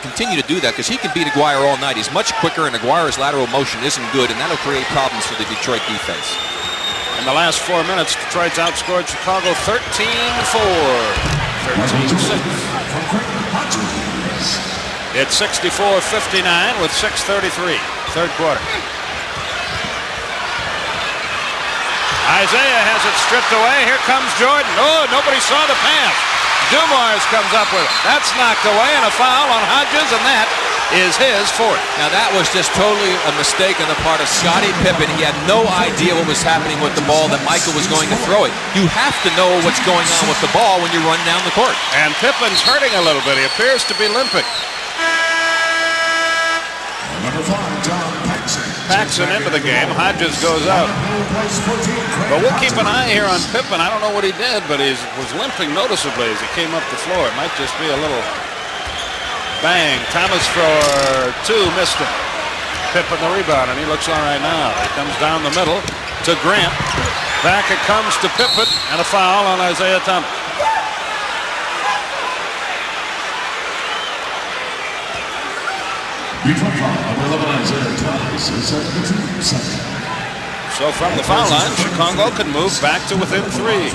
continue to do that because he can beat Aguirre all night. He's much quicker, and Aguirre's lateral motion isn't good, and that'll create problems for the Detroit defense. In the last 4 minutes, Detroit's outscored Chicago 13-4, 13-6. It's 64-59 with 6:33, third quarter. Isaiah has it stripped away. Here comes Jordan. Oh, nobody saw the pass. Dumars comes up with it. That's knocked away, and a foul on Hodges, and that is his fourth. Now that was just totally a mistake on the part of Scottie Pippen. He had no idea what was happening with the ball, that Michael was going to throw it. You have to know what's going on with the ball when you run down the court. And Pippen's hurting a little bit. He appears to be limping. Number 5, John Paxson into the game. Hodges goes out. But we'll keep an eye here on Pippen. I don't know what he did, but he was limping noticeably as he came up the floor. It might just be a little bang. Thomas for 2, missed him. Pippen the rebound, and he looks all right now. He comes down the middle to Grant. Back it comes to Pippen, and a foul on Isaiah Thomas. So from the foul line, Chicago can move back to within 3.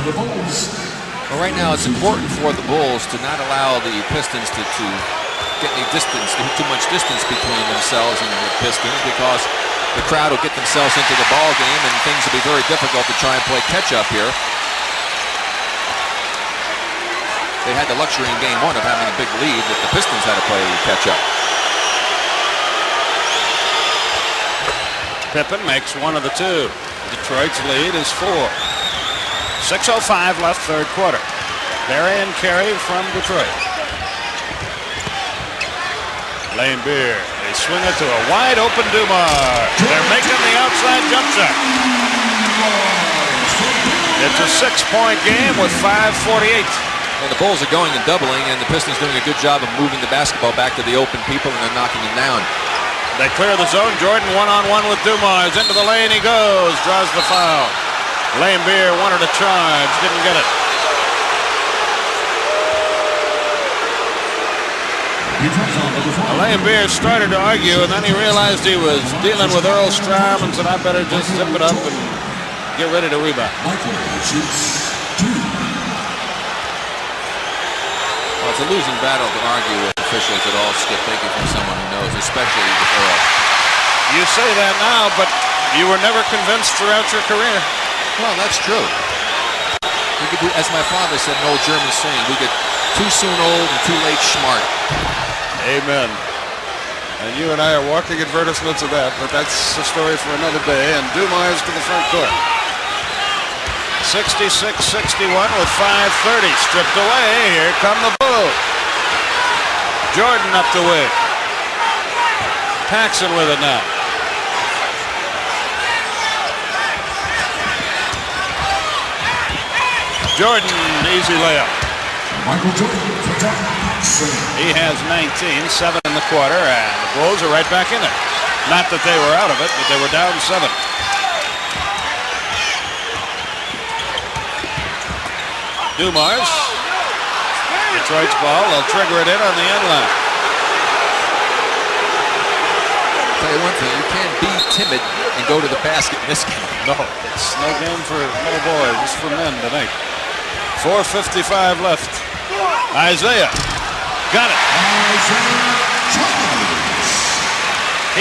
Well, right now it's important for the Bulls to not allow the Pistons to get any distance, too much distance between themselves and the Pistons, because the crowd will get themselves into the ball game and things will be very difficult to try and play catch up here. They had the luxury in game 1 of having a big lead, that the Pistons had to play catch up. Pippen makes one of the 2. Detroit's lead is 4. 6:05 left, third quarter. Barry and Carey from Detroit. Lane Beer. They swing it to a wide open Dumars. They're making the outside jump shot. It's a 6-point game with 5:48. And the Bulls are going and doubling, and the Pistons doing a good job of moving the basketball back to the open people, and they're knocking them down. They clear the zone. Jordan one-on-one with Dumars. Into the lane he goes. Draws the foul. Lane Beer wanted a charge. Didn't get it. Lane Beer started to argue, and then he realized he was dealing with Earl Strom and said, I better just zip it up and get ready to rebound. Well, it's a losing battle to argue with officials at all, Skip. Take it from someone who knows, especially with Earl. You say that now, but you were never convinced throughout your career. Well, that's true. As my father said, an old German saying, we get too soon old and too late smart. Amen. And you and I are walking advertisements of that, but that's a story for another day. And Dumars to the front court. 66-61 with 5:30 stripped away. Here come the Bulls. Jordan up the wing. Paxson with it now. Jordan, easy layup. Michael Jordan. He has 19, 7 in the quarter, and the Bulls are right back in it. Not that they were out of it, but they were down 7. Dumars. Detroit's ball. They'll trigger it in on the end line. I'll tell you one thing, you can't be timid and go to the basket in this game. No, it's no game for little boys. It's for men tonight. 4:55 left. Isaiah got it.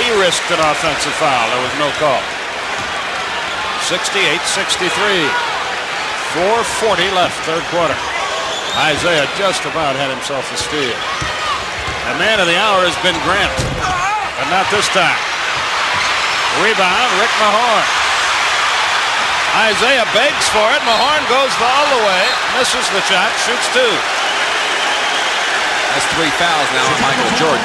He risked an offensive foul. There was no call. 68-63. 4:40 left, third quarter. Isaiah just about had himself a steal. The man of the hour has been Grant, but not this time. Rebound, Rick Mahorn. Isaiah begs for it. Mahorn goes all the way, misses the shot, shoots 2. That's 3 fouls now on Michael Jordan.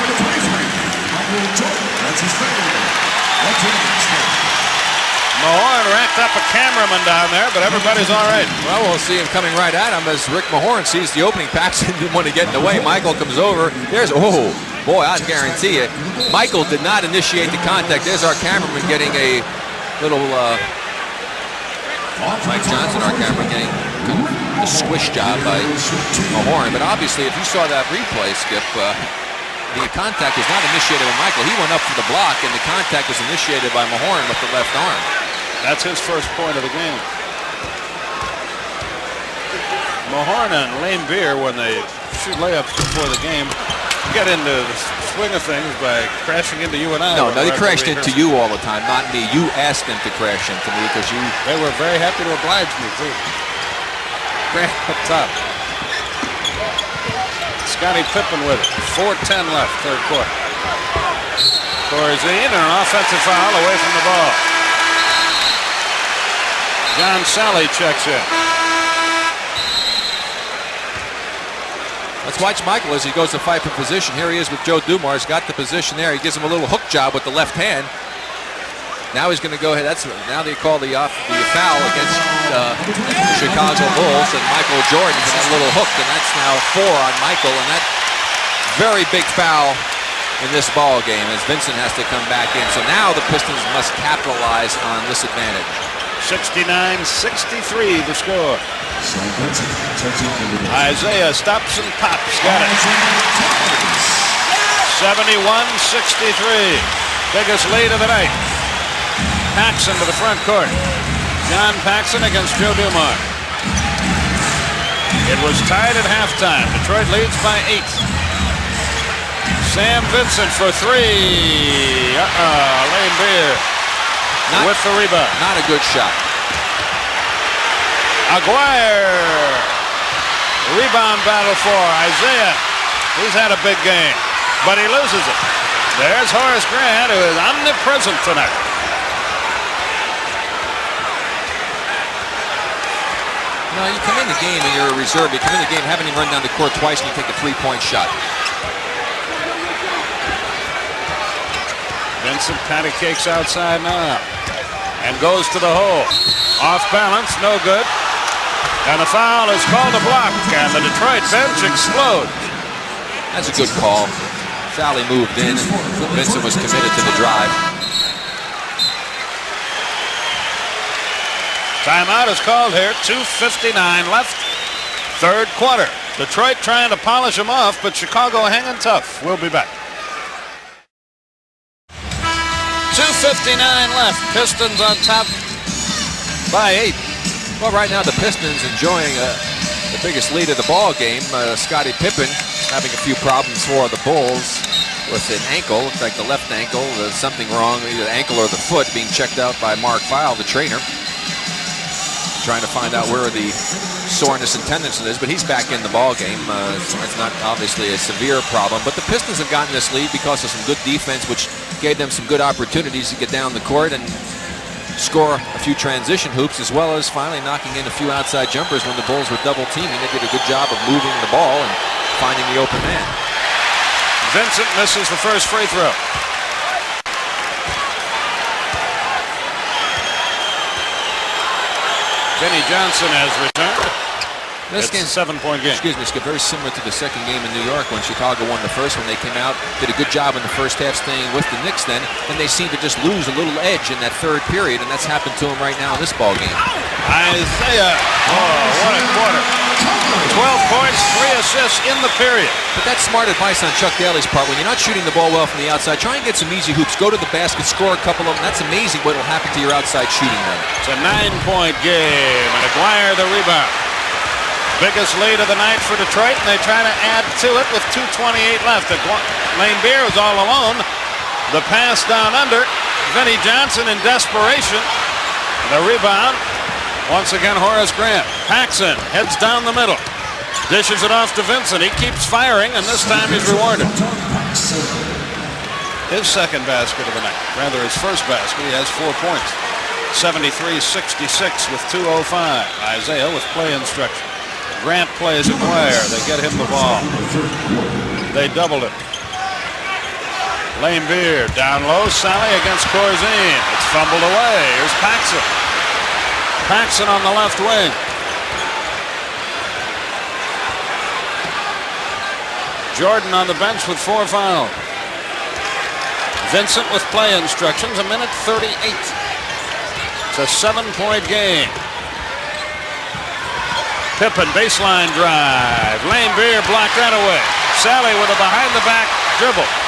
Mahorn racked up a cameraman down there, but everybody's all right. Well, we'll see him coming right at him as Rick Mahorn sees the opening. Paxson didn't want to get in the way. Michael comes over. There's, oh, boy, I guarantee you, Michael did not initiate the contact. There's our cameraman getting a little, Mike Johnson, our cameraman, getting a squish job by Mahorn. But obviously, if you saw that replay, Skip, the contact was not initiated by Michael. He went up for the block, and the contact was initiated by Mahorn with the left arm. That's his first point of the game. Mahorn and Lane Beer, when they shoot layups before the game, get into the swing of things by crashing into you and I. No, they crashed into you all the time, not me. You asked them to crash into me because you... They were very happy to oblige me, too. Grant up top. Scottie Pippen with it. 4:10 left, third quarter. Corzine, an offensive foul away from the ball. John Sally checks in. Let's watch Michael as he goes to fight for position. Here he is with Joe Dumars. Got the position there. He gives him a little hook job with the left hand. Now he's going to go ahead. Now they call the foul against the Chicago Bulls and Michael Jordan for that little hook, and that's now 4 on Michael, and that very big foul in this ball game as Vincent has to come back in. So now the Pistons must capitalize on this advantage. 69-63 the score. Isaiah stops and pops. Got it. 71-63. Biggest lead of the night. Paxson to the front court. John Paxson against Joe Dumars. It was tied at halftime. Detroit leads by 8. Sam Vincent for 3. Lane Beer with the rebound. Not a good shot. Aguirre. Rebound battle for Isaiah. He's had a big game, but he loses it. There's Horace Grant, who is omnipresent tonight. No, you come in the game and you're a reserve. You come in the game having him run down the court twice and you take a 3-point shot. Vincent patty cakes outside now and goes to the hole. Off balance, no good. And the foul is called a block, and the Detroit bench explodes. That's a good call. Sally moved in, and Vincent was committed to the drive. Timeout is called here. 2:59 left. Third quarter. Detroit trying to polish them off, but Chicago hanging tough. We'll be back. 2:59 left. Pistons on top by 8. Well, right now the Pistons enjoying the biggest lead of the ball game. Scottie Pippen having a few problems for the Bulls with an ankle. Looks like the left ankle. There's something wrong, either the ankle or the foot, being checked out by Mark Feil, the trainer. Trying to find out where the soreness and tenderness is, but he's back in the ball game. It's not obviously a severe problem, but the Pistons have gotten this lead because of some good defense, which gave them some good opportunities to get down the court and score a few transition hoops, as well as finally knocking in a few outside jumpers when the Bulls were double teaming. They did a good job of moving the ball and finding the open man. Vincent misses the first free throw. Vinnie Johnson has returned. This It's game, a 7-point game. excuse me, it's very similar to the second game in New York when Chicago won the first one. They came out, did a good job in the first half staying with the Knicks then they seemed to just lose a little edge in that third period, and that's happened to them right now in this ball game. Isaiah, what a quarter. 12 points, 3 assists in the period. But that's smart advice on Chuck Daly's part. When you're not shooting the ball well from the outside, try and get some easy hoops. Go to the basket, score a couple of them. That's amazing what will happen to your outside shooting then. It's a 9-point game, and Aguirre the rebound. Biggest lead of the night for Detroit, and they try to add to it with 2:28 left. Lane Beer is all alone. The pass down under. Vinnie Johnson in desperation. The rebound. Once again, Horace Grant. Paxson heads down the middle. Dishes it off to Vincent. He keeps firing, and this time he's rewarded. His second basket of the night. Rather, his first basket. He has 4 points. 73-66 with 2:05. Isaiah with play instruction. Grant plays Aguirre. They get him the ball. They doubled it. Lane Beer down low. Sally against Corzine. It's fumbled away. Here's Paxson. Paxson on the left wing. Jordan on the bench with 4 fouls. Vincent with play instructions. 1:38. It's a 7-point game. Pippen baseline drive. Lane Beer blocked that away. Sally with a behind the back dribble.